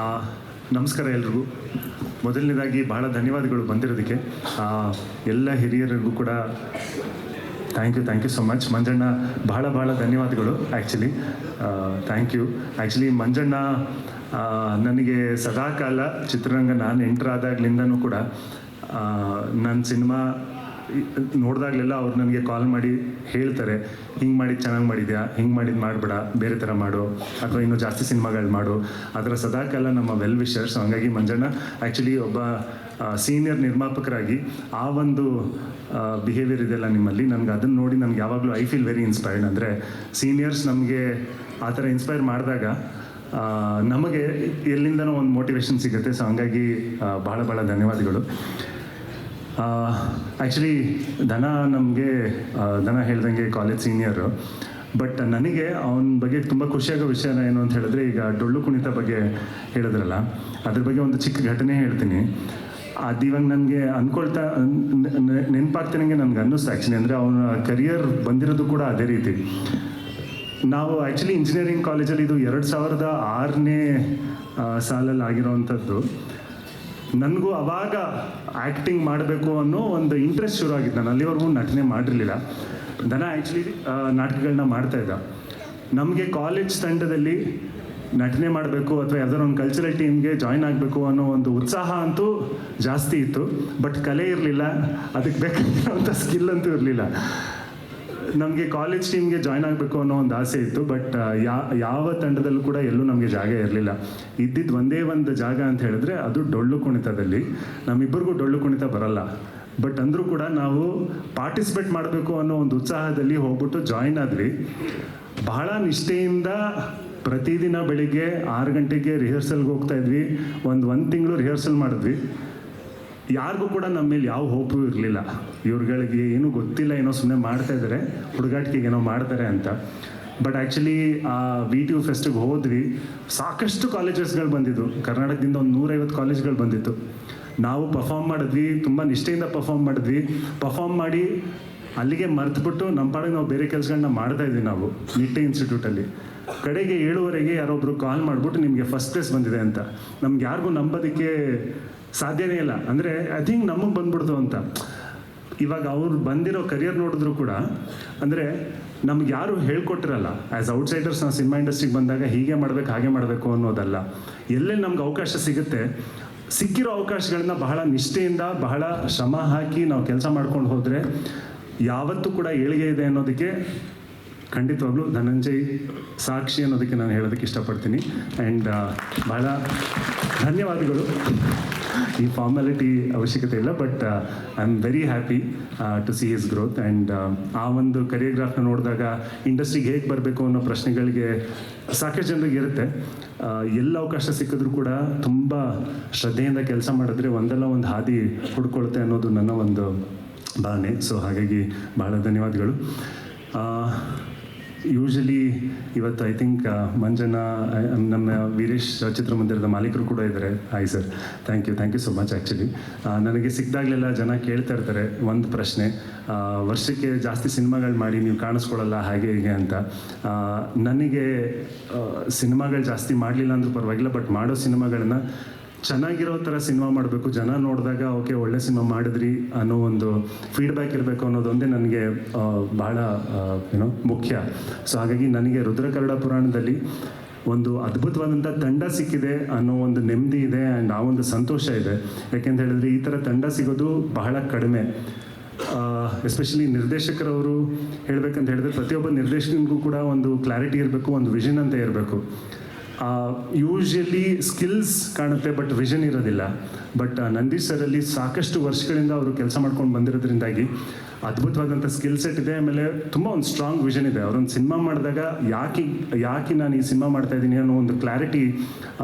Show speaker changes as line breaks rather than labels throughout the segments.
ಆ, ನಮಸ್ಕಾರ ಎಲ್ರಿಗೂ. ಮೊದಲನೇದಾಗಿ ಬಹಳ ಧನ್ಯವಾದಗಳು ಬಂದಿರೋದಕ್ಕೆ. ಎಲ್ಲ ಹಿರಿಯರಿಗೂ ಕೂಡ thank you so much. Manjanna ಬಹಳ ಧನ್ಯವಾದಗಳು. Thank you. ಆ್ಯಕ್ಚುಲಿ ಮಂಜಣ್ಣ ನನಗೆ ಸದಾಕಾಲ ಚಿತ್ರರಂಗ ನಾನು ಎಂಟರ್ ಆದಾಗ್ಲಿಂದನೂ ಕೂಡ ನನ್ನ ಸಿನಿಮಾ ನೋಡಿದಾಗಲೆಲ್ಲ ಅವ್ರು ನನಗೆ ಕಾಲ್ ಮಾಡಿ ಹೇಳ್ತಾರೆ, ಹಿಂಗೆ ಮಾಡಿದ್ದು ಚೆನ್ನಾಗಿ ಮಾಡಿದ್ಯಾ, ಹಿಂಗೆ ಮಾಡಿದ್ದು ಮಾಡಬೇಡ, ಬೇರೆ ಥರ ಮಾಡು, ಅಥವಾ ಇನ್ನೂ ಜಾಸ್ತಿ ಸಿನಿಮಾಗಳು ಮಾಡು. ಅದರ ಸದಾಕಾಲ ನಮ್ಮ ವೆಲ್ ವಿಷರ್ಸ್. ಹಾಗಾಗಿ ಮಂಜಣ್ಣ ಆ್ಯಕ್ಚುಲಿ ಒಬ್ಬ ಸೀನಿಯರ್ ನಿರ್ಮಾಪಕರಾಗಿ ಆ ಒಂದು ಬಿಹೇವಿಯರ್ ಇದೆಯಲ್ಲ ನಿಮ್ಮಲ್ಲಿ, ನನಗೆ ಅದನ್ನು ನೋಡಿ ನನಗೆ ಯಾವಾಗಲೂ ಐ ಫೀಲ್ ವೆರಿ ಇನ್ಸ್ಪೈರ್ಡ್. ಅಂದರೆ ಸೀನಿಯರ್ಸ್ ನಮಗೆ ಆ ಥರ ಇನ್ಸ್ಪೈರ್ ಮಾಡಿದಾಗ ನಮಗೆ ಎಲ್ಲಿಂದನೋ ಒಂದು ಮೋಟಿವೇಶನ್ ಸಿಗುತ್ತೆ. ಸೊ ಹಂಗಾಗಿ ಭಾಳ ಧನ್ಯವಾದಗಳು. ಆ್ಯಕ್ಚುಲಿ ದನ ಹೇಳ್ದಂಗೆ ಕಾಲೇಜ್ ಸೀನಿಯರು. ಬಟ್ ನನಗೆ ಅವನ ಬಗ್ಗೆ ತುಂಬ ಖುಷಿಯಾಗೋ ವಿಷಯನ ಏನು ಅಂತ ಹೇಳಿದ್ರೆ, ಈಗ ಡೊಳ್ಳು ಕುಣಿತ ಬಗ್ಗೆ ಹೇಳಿದ್ರಲ್ಲ, ಅದ್ರ ಬಗ್ಗೆ ಒಂದು ಚಿಕ್ಕ ಘಟನೆ ಹೇಳ್ತೀನಿ. ಅದು ಇವಾಗ ನನಗೆ ಅಂದ್ಕೊಳ್ತಾ ನೆನಪಾಗ್ತಾನಂಗೆ ನನಗೆ ಅನ್ನಿಸ್ತು. ಆ್ಯಕ್ಚುಲಿ ಅಂದರೆ ಅವನ ಕರಿಯರ್ ಬಂದಿರೋದು ಕೂಡ ಅದೇ ರೀತಿ. ನಾವು ಆ್ಯಕ್ಚುಲಿ ಇಂಜಿನಿಯರಿಂಗ್ ಕಾಲೇಜಲ್ಲಿ ಇದು 2006ನೇ ಸಾಲಲ್ಲಿ ಆಗಿರೋವಂಥದ್ದು. ನನಗೂ ಅವಾಗ ಆ್ಯಕ್ಟಿಂಗ್ ಮಾಡಬೇಕು ಅನ್ನೋ ಒಂದು ಇಂಟ್ರೆಸ್ಟ್ ಶುರು ಆಗಿದ್ದು. ನಾನು ಅಲ್ಲಿವರೆಗೂ ನಟನೆ ಮಾಡಿರಲಿಲ್ಲ. ದನ ಆ್ಯಕ್ಚುಲಿ ನಾಟಕಗಳನ್ನ ಮಾಡ್ತಾಯಿದ್ದ. ನಮಗೆ ಕಾಲೇಜ್ ತಂಡದಲ್ಲಿ ನಟನೆ ಮಾಡಬೇಕು ಅಥವಾ ಯಾವ್ದಾದ್ರು ಒಂದು ಕಲ್ಚರಲ್ ಟೀಮ್ಗೆ ಜಾಯ್ನ್ ಆಗಬೇಕು ಅನ್ನೋ ಒಂದು ಉತ್ಸಾಹ ಅಂತೂ ಜಾಸ್ತಿ ಇತ್ತು. ಬಟ್ ಕಲೆ ಇರಲಿಲ್ಲ, ಅದಕ್ಕೆ ಬೇಕಾಗಿರೋಂಥ ಸ್ಕಿಲ್ ಅಂತೂ ಇರಲಿಲ್ಲ. ನಮಗೆ ಕಾಲೇಜ್ ಟೀಮ್ಗೆ ಜಾಯ್ನ್ ಆಗಬೇಕು ಅನ್ನೋ ಒಂದು ಆಸೆ ಇತ್ತು. ಬಟ್ ಯಾವ ತಂಡದಲ್ಲೂ ಕೂಡ ಎಲ್ಲೂ ನಮಗೆ ಜಾಗ ಇರಲಿಲ್ಲ. ಇದ್ದಿದ್ದು ಒಂದೇ ಒಂದು ಜಾಗ ಅಂತ ಹೇಳಿದ್ರೆ ಅದು ಡೊಳ್ಳು ಕುಣಿತದಲ್ಲಿ. ನಮ್ಮಿಬ್ಬರಿಗೂ ಡೊಳ್ಳು ಕುಣಿತ ಬರಲ್ಲ. ಬಟ್ ಅಂದರೂ ಕೂಡ ನಾವು ಪಾರ್ಟಿಸಿಪೇಟ್ ಮಾಡಬೇಕು ಅನ್ನೋ ಒಂದು ಉತ್ಸಾಹದಲ್ಲಿ ಹೋಗ್ಬಿಟ್ಟು ಜಾಯ್ನ್ ಆದ್ವಿ. ಬಹಳ ನಿಷ್ಠೆಯಿಂದ ಪ್ರತಿದಿನ ಬೆಳಿಗ್ಗೆ 6 ಗಂಟೆಗೆ ರಿಹರ್ಸಲ್ಗೆ ಹೋಗ್ತಾ ಇದ್ವಿ. ಒಂದು ತಿಂಗಳು ರಿಹರ್ಸಲ್ ಮಾಡಿದ್ವಿ. ಯಾರಿಗೂ ಕೂಡ ನಮ್ಮ ಮೇಲೆ ಯಾವ ಹೋಪು ಇರಲಿಲ್ಲ. ಇವ್ರುಗಳಿಗೆ ಏನೂ ಗೊತ್ತಿಲ್ಲ, ಏನೋ ಸುಮ್ಮನೆ ಮಾಡ್ತಾ ಇದ್ದಾರೆ, ಹುಡುಗಾಟಿಕೆಗೆ ಏನೋ ಮಾಡ್ತಾರೆ ಅಂತ. ಬಟ್ ಆ್ಯಕ್ಚುಲಿ ಆ VTU ಫೆಸ್ಟಿಗೆ ಹೋದ್ವಿ. ಸಾಕಷ್ಟು ಕಾಲೇಜಸ್ಗಳು ಬಂದಿದ್ದು, ಕರ್ನಾಟಕದಿಂದ ಒಂದು 150 ಕಾಲೇಜ್ಗಳು ಬಂದಿತ್ತು. ನಾವು ಪರ್ಫಾರ್ಮ್ ಮಾಡಿದ್ವಿ, ತುಂಬ ನಿಷ್ಠೆಯಿಂದ ಪರ್ಫಾರ್ಮ್ ಮಾಡಿ ಅಲ್ಲಿಗೆ ಮರೆತುಬಿಟ್ಟು ನಮ್ಮ ಪಾಡಿಗೆ ನಾವು ಬೇರೆ ಕೆಲಸಗಳನ್ನ ಮಾಡ್ತಾಯಿದ್ವಿ ನಾವು ನಿಟ್ಟೆ ಇನ್ಸ್ಟಿಟ್ಯೂಟಲ್ಲಿ. ಕಡೆಗೆ 7:30ಗೆ ಯಾರೊಬ್ಬರು ಕಾಲ್ ಮಾಡಿಬಿಟ್ಟು ನಿಮಗೆ ಫಸ್ಟ್ ಪ್ಲೇಸ್ ಬಂದಿದೆ ಅಂತ. ನಮ್ಗೆ ಯಾರಿಗೂ ನಂಬೋದಕ್ಕೆ ಸಾಧ್ಯನೇ ಇಲ್ಲ. ಅಂದರೆ ಐ ಥಿಂಕ್ ನಮಗೆ ಬಂದ್ಬಿಡ್ತು ಅಂತ. ಇವಾಗ ಅವ್ರು ಬಂದಿರೋ ಕರಿಯರ್ ನೋಡಿದ್ರು ಕೂಡ ಅಂದರೆ ನಮ್ಗೆ ಯಾರು ಹೇಳ್ಕೊಟ್ಟಿರಲ್ಲ. ಆ್ಯಸ್ ಔಟ್ಸೈಡರ್ಸ್ ನಾವು ಸಿನಿಮಾ ಇಂಡಸ್ಟ್ರಿಗೆ ಬಂದಾಗ ಹೀಗೆ ಮಾಡಬೇಕು ಹಾಗೆ ಮಾಡಬೇಕು ಅನ್ನೋದಲ್ಲ. ಎಲ್ಲೆಲ್ಲಿ ನಮ್ಗೆ ಅವಕಾಶ ಸಿಗುತ್ತೆ, ಸಿಕ್ಕಿರೋ ಅವಕಾಶಗಳನ್ನ ಬಹಳ ನಿಷ್ಠೆಯಿಂದ ಬಹಳ ಶ್ರಮ ಹಾಕಿ ನಾವು ಕೆಲಸ ಮಾಡ್ಕೊಂಡು ಹೋದರೆ ಯಾವತ್ತೂ ಕೂಡ ಏಳಿಗೆ ಇದೆ ಅನ್ನೋದಕ್ಕೆ ಖಂಡಿತವಾಗ್ಲೂ ಧನಂಜಯ್ ಸಾಕ್ಷಿ ಅನ್ನೋದಕ್ಕೆ ನಾನು ಹೇಳೋದಕ್ಕೆ ಇಷ್ಟಪಡ್ತೀನಿ. ಆ್ಯಂಡ್ ಬಹಳ ಧನ್ಯವಾದಗಳು. ಈ ಫಾರ್ಮಾಲಿಟಿ ಅವಶ್ಯಕತೆ ಇಲ್ಲ. But I am very happy to see his growth. And ಆ ಒಂದು ಕರಿಯೋಗ್ರಾಫ್ನ ನೋಡಿದಾಗ ಇಂಡಸ್ಟ್ರಿಗೆ ಹೇಗೆ ಬರಬೇಕು ಅನ್ನೋ ಪ್ರಶ್ನೆಗಳಿಗೆ ಸಾಕಷ್ಟು ಜನರಿಗೆ ಇರುತ್ತೆ. ಎಲ್ಲ ಅವಕಾಶ ಸಿಕ್ಕಿದ್ರೂ ಕೂಡ ತುಂಬ ಶ್ರದ್ಧೆಯಿಂದ ಕೆಲಸ ಮಾಡಿದ್ರೆ ಒಂದಲ್ಲ ಒಂದು ಹಾದಿ ಹುಡ್ಕೊಳುತ್ತೆ ಅನ್ನೋದು ನನ್ನ ಒಂದು ಭಾವನೆ. ಸೊ ಹಾಗಾಗಿ ಬಹಳ ಧನ್ಯವಾದಗಳು. ಯೂಶಲಿ ಇವತ್ತು ಐ ಥಿಂಕ್ ಮಂಜಣ್ಣ, ನಮ್ಮ ವೀರೇಶ್ ಚಿತ್ರಮಂದಿರದ ಮಾಲೀಕರು ಕೂಡ ಇದ್ದಾರೆ. Hi sir, thank you so much. Actually ನನಗೆ ಸಿಕ್ಕಿದಾಗಲೆಲ್ಲ ಜನ ಕೇಳ್ತಾ ಇರ್ತಾರೆ ಒಂದು ಪ್ರಶ್ನೆ, ವರ್ಷಕ್ಕೆ ಜಾಸ್ತಿ ಸಿನಿಮಾಗಳು ಮಾಡಿ ನೀವು ಕಾಣಿಸ್ಕೊಳ್ಳಲ್ಲ ಹಾಗೆ ಹೀಗೆ ಅಂತ. ನನಗೆ ಸಿನಿಮಾಗಳು ಜಾಸ್ತಿ ಮಾಡಲಿಲ್ಲ ಅಂದ್ರೂ ಪರವಾಗಿಲ್ಲ, ಬಟ್ ಮಾಡೋ ಸಿನಿಮಾಗಳನ್ನ ಚೆನ್ನಾಗಿರೋ ಥರ ಸಿನಿಮಾ ಮಾಡಬೇಕು. ಜನ ನೋಡಿದಾಗ ಓಕೆ ಒಳ್ಳೆ ಸಿನಿಮಾ ಮಾಡಿದ್ರಿ ಅನ್ನೋ ಒಂದು ಫೀಡ್ಬ್ಯಾಕ್ ಇರಬೇಕು ಅನ್ನೋದೊಂದೇ ನನಗೆ ಬಹಳ ಮುಖ್ಯ. ಸೊ ಹಾಗಾಗಿ ನನಗೆ ರುದ್ರಕರ್ಣ ಪುರಾಣದಲ್ಲಿ ಒಂದು ಅದ್ಭುತವಾದಂಥ ತಂಡ ಸಿಕ್ಕಿದೆ ಅನ್ನೋ ಒಂದು ನೆಮ್ಮದಿ ಇದೆ. ಆ್ಯಂಡ್ ಆ ಒಂದು ಸಂತೋಷ ಇದೆ. ಯಾಕೆಂತ ಹೇಳಿದ್ರೆ ಈ ಥರ ತಂಡ ಸಿಗೋದು ಬಹಳ ಕಡಿಮೆ. ಎಸ್ಪೆಷಲಿ ನಿರ್ದೇಶಕರವರು ಹೇಳಬೇಕಂತ ಹೇಳಿದ್ರೆ ಪ್ರತಿಯೊಬ್ಬ ನಿರ್ದೇಶಕನಿಗೂ ಕೂಡ ಒಂದು ಕ್ಲಾರಿಟಿ ಇರಬೇಕು, ಒಂದು ವಿಷನ್ ಅಂತ ಇರಬೇಕು. ಯೂಶಲಿ ಸ್ಕಿಲ್ಸ್ ಕಾಣುತ್ತೆ ಬಟ್ ವಿಷನ್ ಇರೋದಿಲ್ಲ. ಬಟ್ ನಂದೀಶ್ ಸರಲ್ಲಿ ಸಾಕಷ್ಟು ವರ್ಷಗಳಿಂದ ಅವರು ಕೆಲಸ ಮಾಡ್ಕೊಂಡು ಬಂದಿರೋದ್ರಿಂದಾಗಿ ಅದ್ಭುತವಾದಂಥ ಸ್ಕಿಲ್ ಸೆಟ್ ಇದೆ. ಆಮೇಲೆ ತುಂಬ ಒಂದು ಸ್ಟ್ರಾಂಗ್ ವಿಷನ್ ಇದೆ. ಅವರೊಂದು ಸಿನಿಮಾ ಮಾಡಿದಾಗ ಯಾಕೆ ನಾನು ಈ ಸಿನಿಮಾ ಮಾಡ್ತಾ ಇದ್ದೀನಿ ಅನ್ನೋ ಒಂದು ಕ್ಲಾರಿಟಿ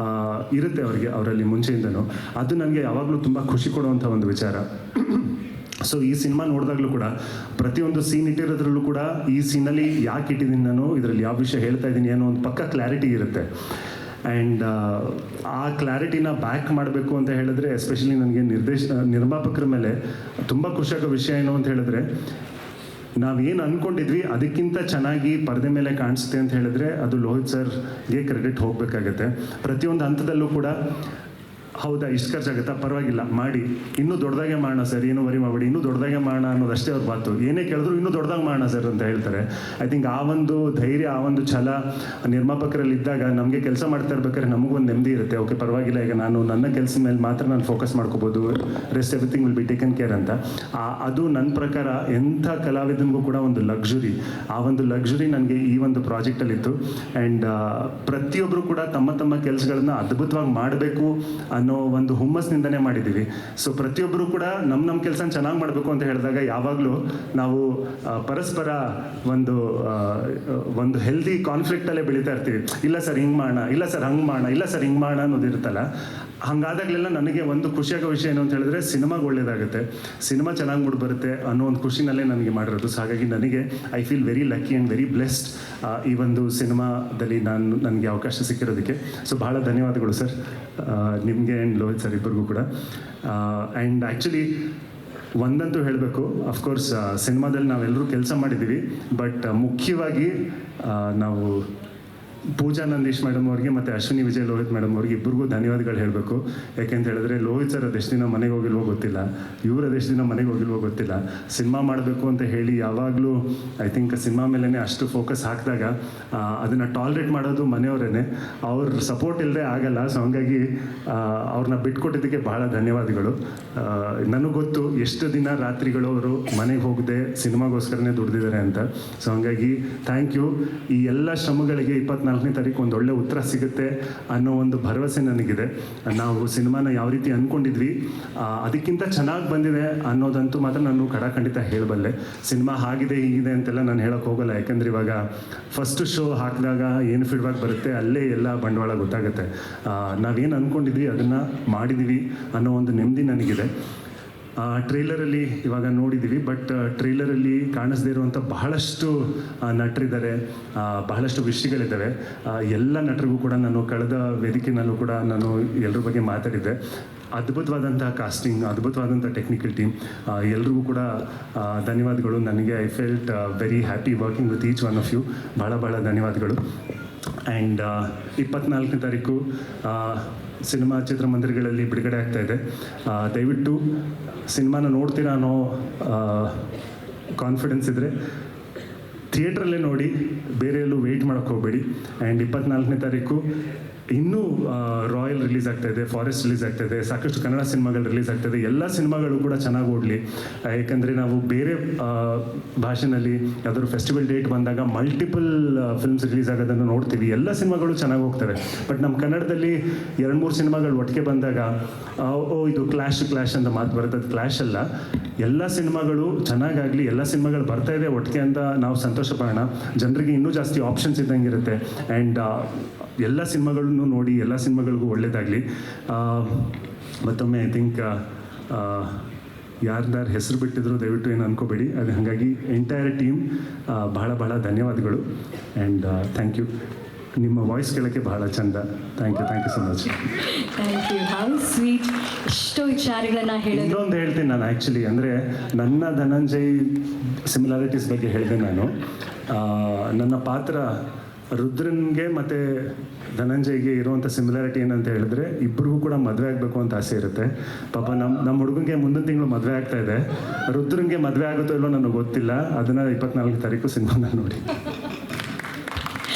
ಇರುತ್ತೆ ಅವರಲ್ಲಿ ಮುಂಚೆಯಿಂದನೂ. ಅದು ನನಗೆ ಯಾವಾಗಲೂ ತುಂಬ ಖುಷಿ ಕೊಡುವಂಥ ಒಂದು ವಿಚಾರ. ಸೊ ಈ ಸಿನಿಮಾ ನೋಡಿದಾಗಲೂ ಕೂಡ ಪ್ರತಿಯೊಂದು ಸೀನ್ ಇಟ್ಟಿರೋದ್ರಲ್ಲೂ ಕೂಡ ಈ ಸೀನಲ್ಲಿ ಯಾಕೆ ಇಟ್ಟಿದ್ದೀನಿ ನಾನು, ಇದರಲ್ಲಿ ಯಾವ ವಿಷಯ ಹೇಳ್ತಾ ಇದ್ದೀನಿ ಅನ್ನೋ ಒಂದು ಪಕ್ಕ ಕ್ಲಾರಿಟಿ ಇರುತ್ತೆ. ಆ್ಯಂಡ್ ಆ ಕ್ಲಾರಿಟಿನ ಬ್ಯಾಕ್ ಮಾಡಬೇಕು ಅಂತ ಹೇಳಿದ್ರೆ ಎಸ್ಪೆಷಲಿ ನನಗೆ ನಿರ್ಮಾಪಕರ ಮೇಲೆ ತುಂಬ ಖುಷಿಯಾಗೋ ವಿಷಯ ಏನು ಅಂತ ಹೇಳಿದ್ರೆ, ನಾವೇನು ಅಂದ್ಕೊಂಡಿದ್ವಿ ಅದಕ್ಕಿಂತ ಚೆನ್ನಾಗಿ ಪರದೆ ಮೇಲೆ ಕಾಣಿಸುತ್ತೆ ಅಂತ ಹೇಳಿದ್ರೆ ಅದು ಲೋಹಿತ್ ಸರ್ಗೆ ಕ್ರೆಡಿಟ್ ಹೋಗಬೇಕಾಗತ್ತೆ. ಪ್ರತಿಯೊಂದು ಹಂತದಲ್ಲೂ ಕೂಡ ಹೌದಾ ಇಷ್ಟು ಖರ್ಚಾಗುತ್ತಾ, ಪರವಾಗಿಲ್ಲ ಮಾಡಿ, ಇನ್ನೂ ದೊಡ್ಡದಾಗೆ ಮಾಡೋಣ ಸರ್, ಏನೂ ವರಿ ಮಾಡಬೇಡಿ, ಇನ್ನೂ ದೊಡ್ಡದಾಗೆ ಮಾಡೋಣ ಅನ್ನೋದಷ್ಟೇ ಅವ್ರ ಮಾತು. ಏನೇ ಕೇಳಿದ್ರು ಇನ್ನೂ ದೊಡ್ಡದಾಗಿ ಮಾಡೋಣ ಸರ್ ಅಂತ ಹೇಳ್ತಾರೆ. ಐ ಥಿಂಕ್ ಆ ಒಂದು ಧೈರ್ಯ, ಆ ಒಂದು ಛಲ ನಿರ್ಮಾಪಕರಲ್ಲಿ ಇದ್ದಾಗ ನಮಗೆ ಕೆಲಸ ಮಾಡ್ತಾ ಇರ್ಬೇಕಾದ್ರೆ ನಮಗೊಂದು ನೆಮ್ಮದಿ ಇರುತ್ತೆ. ಓಕೆ ಪರವಾಗಿಲ್ಲ, ಈಗ ನಾನು ನನ್ನ ಕೆಲಸದ ಮೇಲೆ ಮಾತ್ರ ನಾನು ಫೋಕಸ್ ಮಾಡ್ಕೋಬೋದು, rest everything will be taken care ಅಂತ. ಅದು ನನ್ನ ಪ್ರಕಾರ ಎಂಥ ಕಲಾವಿದನಿಗೂ ಕೂಡ ಒಂದು ಲಕ್ಸುರಿ. ಆ ಒಂದು ಲಕ್ಸುರಿ ನನಗೆ ಈ ಒಂದು ಪ್ರಾಜೆಕ್ಟಲ್ಲಿತ್ತು. ಆ್ಯಂಡ್ ಪ್ರತಿಯೊಬ್ಬರು ಕೂಡ ತಮ್ಮ ತಮ್ಮ ಕೆಲಸಗಳನ್ನ ಅದ್ಭುತವಾಗಿ ಮಾಡಬೇಕು ಅನ್ನೋ ಒಂದು ಹುಮ್ಮಸ್ನಿಂದನೇ ಮಾಡಿದ್ದೀವಿ. ಸೊ ಪ್ರತಿಯೊಬ್ಬರು ಕೂಡ ನಮ್ಮ ಕೆಲಸ ಚೆನ್ನಾಗಿ ಮಾಡಬೇಕು ಅಂತ ಹೇಳಿದಾಗ ಯಾವಾಗಲೂ ನಾವು ಪರಸ್ಪರ ಒಂದು ಹೆಲ್ದಿ ಕಾನ್ಫ್ಲಿಕ್ಟಲ್ಲೇ ಬೆಳೀತಾ ಇರ್ತೀವಿ. ಇಲ್ಲ ಸರ್ ಹಿಂಗೆ ಮಾಡೋಣ, ಇಲ್ಲ ಸರ್ ಹಂಗೆ ಮಾಡೋಣ, ಇಲ್ಲ ಸರ್ ಹಿಂಗೆ ಮಾಡೋಣ ಅನ್ನೋದಿರುತ್ತಲ್ಲ. ಹಾಗಾದಾಗಲೆಲ್ಲ ನನಗೆ ಒಂದು ಖುಷಿಯಾಗೋ ವಿಷಯ ಏನು ಅಂತ ಹೇಳಿದ್ರೆ ಸಿನಿಮಾಗೆ ಒಳ್ಳೇದಾಗುತ್ತೆ, ಸಿನಿಮಾ ಚೆನ್ನಾಗಿ ಮೂಡಿ ಬರುತ್ತೆ ಅನ್ನೋ ಒಂದು ಖುಷಿನಲ್ಲೇ ನನಗೆ ಮಾಡಿರೋದು. ಸೊ ಹಾಗಾಗಿ ನನಗೆ I feel very lucky and very blessed ಈ ಒಂದು ಸಿನಿಮಾದಲ್ಲಿ ನನಗೆ ಅವಕಾಶ ಸಿಕ್ಕಿರೋದಕ್ಕೆ. ಸೊ ಬಹಳ ಧನ್ಯವಾದಗಳು ಸರ್, ನಿಮಗೆ ಆ್ಯಂಡ್ ಲೋಹಿತ್ ಸರ್ ಇಬ್ಬರಿಗೂ ಕೂಡ. ಆ್ಯಂಡ್ ಆ್ಯಕ್ಚುಲಿ ಒಂದಂತೂ ಹೇಳಬೇಕು, ಅಫ್ಕೋರ್ಸ್ ಸಿನಿಮಾದಲ್ಲಿ ನಾವೆಲ್ಲರೂ ಕೆಲಸ ಮಾಡಿದ್ದೀವಿ, ಬಟ್ ಮುಖ್ಯವಾಗಿ ನಾವು ಪೂಜಾ ನಂದೀಶ್ ಮೇಡಮ್ ಅವ್ರಿಗೆ ಮತ್ತು ಅಶ್ವಿನಿ ವಿಜಯ್ ಲೋಹಿತ್ ಮೇಡಮ್ ಅವ್ರಿಗೆ ಇಬ್ಬರಿಗೂ ಧನ್ಯವಾದಗಳು ಹೇಳಬೇಕು. ಯಾಕೆಂತ ಹೇಳಿದ್ರೆ ಲೋಹಿತ್ ಸರ್ ಅದೆಷ್ಟು ದಿನ ಮನೆಗೆ ಹೋಗಿಲ್ವೋ ಗೊತ್ತಿಲ್ಲ, ಇವರು ಅದೆಷ್ಟು ದಿನ ಮನೆಗೆ ಹೋಗಿಲ್ವೋ ಗೊತ್ತಿಲ್ಲ, ಸಿನಿಮಾ ಮಾಡಬೇಕು ಅಂತ ಹೇಳಿ ಯಾವಾಗಲೂ ಐ ಥಿಂಕ್ ಸಿನಿಮಾ ಮೇಲೇ ಅಷ್ಟು ಫೋಕಸ್ ಹಾಕಿದಾಗ ಅದನ್ನು ಟಾಲ್ರೇಟ್ ಮಾಡೋದು ಮನೆಯವರೇ, ಅವ್ರ ಸಪೋರ್ಟ್ ಇಲ್ಲದೆ ಆಗಲ್ಲ. ಸೊ ಹಂಗಾಗಿ ಅವ್ರನ್ನ ಬಿಟ್ಕೊಟ್ಟಿದ್ದಕ್ಕೆ ಬಹಳ ಧನ್ಯವಾದಗಳು. ನನಗೆ ಗೊತ್ತು ಎಷ್ಟು ದಿನ ರಾತ್ರಿಗಳು ಅವರು ಮನೆಗೆ ಹೋಗದೆ ಸಿನಿಮಾಗೋಸ್ಕರನೇ ದುಡ್ದಿದ್ದಾರೆ ಅಂತ. ಸೊ ಹಂಗಾಗಿ ಥ್ಯಾಂಕ್ ಯು. ಈ ಎಲ್ಲ ಶ್ರಮಗಳಿಗೆ 24ನೇ ತಾರೀಕು ಒಂದು ಒಳ್ಳೆ ಉತ್ತರ ಸಿಗುತ್ತೆ ಅನ್ನೋ ಒಂದು ಭರವಸೆ ನನಗಿದೆ. ನಾವು ಸಿನಿಮಾನ ಯಾವ ರೀತಿ ಅಂದ್ಕೊಂಡಿದ್ವಿ ಅದಕ್ಕಿಂತ ಚೆನ್ನಾಗಿ ಬಂದಿದೆ ಅನ್ನೋದಂತೂ ಮಾತ್ರ ನಾನು ಖಂಡಿತ ಹೇಳಬಲ್ಲೆ. ಸಿನಿಮಾ ಆಗಿದೆ ಹೀಗಿದೆ ಅಂತೆಲ್ಲ ನಾನು ಹೇಳೋಕೆ ಹೋಗಲ್ಲ, ಯಾಕಂದರೆ ಇವಾಗ ಫಸ್ಟ್ ಶೋ ಹಾಕಿದಾಗ ಏನು ಫೀಡ್ಬ್ಯಾಕ್ ಬರುತ್ತೆ ಅಲ್ಲೇ ಎಲ್ಲ ಬಂಡವಾಳ ಗೊತ್ತಾಗುತ್ತೆ. ನಾವೇನು ಅಂದ್ಕೊಂಡಿದ್ವಿ ಅದನ್ನು ಮಾಡಿದ್ದೀವಿ ಅನ್ನೋ ಒಂದು ನೆಮ್ಮದಿ ನನಗಿದೆ. ಟ್ರೇಲರಲ್ಲಿ ಇವಾಗ ನೋಡಿದ್ದೀವಿ, ಬಟ್ ಟ್ರೇಲರಲ್ಲಿ ಕಾಣಿಸದೇ ಇರುವಂಥ ಬಹಳಷ್ಟು ನಟರಿದ್ದಾರೆ, ಬಹಳಷ್ಟು ವಿಷಯಗಳಿದ್ದಾವೆ. ಎಲ್ಲ ನಟರಿಗೂ ಕೂಡ ನಾನು ಕಳೆದ ವೇದಿಕೆಯಲ್ಲೂ ಕೂಡ ನಾನು ಎಲ್ಲರ ಬಗ್ಗೆ ಮಾತಾಡಿದ್ದೆ. ಅದ್ಭುತವಾದಂತಹ ಕಾಸ್ಟಿಂಗ್, ಅದ್ಭುತವಾದಂಥ ಟೆಕ್ನಿಕಲ್ ಟೀಮ್, ಎಲ್ರಿಗೂ ಕೂಡ ಧನ್ಯವಾದಗಳು. ನನಗೆ I felt very happy working with each one of you. ಬಹಳ ಧನ್ಯವಾದಗಳು. ಆ್ಯಂಡ್ 24ನೇ ತಾರೀಕು ಸಿನಿಮಾ ಚಿತ್ರಮಂದಿರಗಳಲ್ಲಿ ಬಿಡುಗಡೆ ಆಗ್ತಾ ಇದೆ. ದಯವಿಟ್ಟು ಸಿನಿಮಾನ ನೋಡ್ತೀರಾ ಅನ್ನೋ ಕಾನ್ಫಿಡೆನ್ಸ್ ಇದ್ದರೆ ಥಿಯೇಟ್ರಲ್ಲೇ ನೋಡಿ, ಬೇರೆ ಎಲ್ಲೂ ವೆಯ್ಟ್ ಮಾಡೋಕ್ಕೆ ಹೋಗಬೇಡಿ. ಆ್ಯಂಡ್ 24ನೇ ತಾರೀಕು ಇನ್ನೂ ರಾಯಲ್ ರಿಲೀಸ್ ಆಗ್ತಾಯಿದೆ, ಫಾರೆಸ್ಟ್ ರಿಲೀಸ್ ಆಗ್ತಾಯಿದೆ, ಸಾಕಷ್ಟು ಕನ್ನಡ ಸಿನಿಮಾಗಳು ರಿಲೀಸ್ ಆಗ್ತಾಯಿದೆ. ಎಲ್ಲ ಸಿನಿಮಾಗಳು ಕೂಡ ಚೆನ್ನಾಗಿ ಓಡಲಿ. ಯಾಕಂದರೆ ನಾವು ಬೇರೆ ಭಾಷೆನಲ್ಲಿ ಯಾವ್ದಾದ್ರು ಫೆಸ್ಟಿವಲ್ ಡೇಟ್ ಬಂದಾಗ ಮಲ್ಟಿಪಲ್ ಫಿಲ್ಮ್ಸ್ ರಿಲೀಸ್ ಆಗೋದನ್ನು ನೋಡ್ತೀವಿ, ಎಲ್ಲ ಸಿನಿಮಾಗಳು ಚೆನ್ನಾಗಿ ಹೋಗ್ತವೆ. ಬಟ್ ನಮ್ಮ ಕನ್ನಡದಲ್ಲಿ 2-3 ಸಿನಿಮಾಗಳು ಒಟ್ಟಿಗೆ ಬಂದಾಗ ಇದು ಕ್ಲಾಶ್ ಅಂತ ಮಾತು ಬರುತ್ತೆ. ಅದು ಕ್ಲಾಶ್ ಅಲ್ಲ, ಎಲ್ಲ ಸಿನಿಮಾಗಳು ಚೆನ್ನಾಗಾಗಲಿ, ಎಲ್ಲ ಸಿನಿಮಾಗಳು ಬರ್ತಾ ಇದೆ ಒಟ್ಟಿಗೆ ಅಂತ ನಾವು ಸಂತೋಷ ಪಡೋಣ. ಜನರಿಗೆ ಇನ್ನೂ ಜಾಸ್ತಿ ಆಪ್ಷನ್ಸ್ ಇದ್ದಂಗೆ ಇರುತ್ತೆ. ಆ್ಯಂಡ್ ಎಲ್ಲ ಸಿನಿಮಾಗಳನ್ನು ನೋಡಿ, ಎಲ್ಲ ಸಿನಿಮಾಗಳಿಗೂ ಒಳ್ಳೆಯದಾಗಲಿ. ಮತ್ತೊಮ್ಮೆ ಐ ಥಿಂಕ್ ಯಾರ್ದಾರು ಹೆಸರು ಬಿಟ್ಟಿದ್ರು ದಯವಿಟ್ಟು ಏನು ಅನ್ಕೋಬೇಡಿ. ಅದು ಹಾಗಾಗಿ ಎಂಟೈರ್ ಟೀಮ್ ಬಹಳ ಧನ್ಯವಾದಗಳು. And thank you. ನಿಮ್ಮ ವಾಯ್ಸ್ ಕೇಳೋಕ್ಕೆ ಬಹಳ ಚಂದ. Thank you so much.
Thank you. How sweet. ಎಷ್ಟೋ ವಿಚಾರಗಳನ್ನ ಹೇಳಿ.
ಇನ್ನೊಂದು ಹೇಳ್ತೀನಿ ನಾನು ಆ್ಯಕ್ಚುಲಿ, ಅಂದರೆ ನನ್ನ ಧನಂಜಯ್ ಸಿಮಿಲಾರಿಟೀಸ್ ಬಗ್ಗೆ ಹೇಳಿದೆ ನಾನು. ನನ್ನ ಪಾತ್ರ ರುದ್ರನ್ಗೆ ಮತ್ತು ಧನಂಜಯ್ಗೆ ಇರುವಂಥ ಸಿಮಿಲಾರಿಟಿ ಏನಂತ ಹೇಳಿದ್ರೆ, ಇಬ್ಬರಿಗೂ ಕೂಡ ಮದುವೆ ಆಗಬೇಕು ಅಂತ ಆಸೆ ಇರುತ್ತೆ. ಪಾಪ ನಮ್ಮ ಹುಡುಗನಿಗೆ ಮುಂದಿನ ತಿಂಗಳು ಮದುವೆ ಆಗ್ತಾ ಇದೆ. ರುದ್ರನ್ಗೆ ಮದುವೆ ಆಗುತ್ತೋ ಇಲ್ಲೋ ನನಗೆ ಗೊತ್ತಿಲ್ಲ. ಅದನ್ನು 24ನೇ ತಾರೀಕು ಸಿನಿಮಾನ ನೋಡಿ.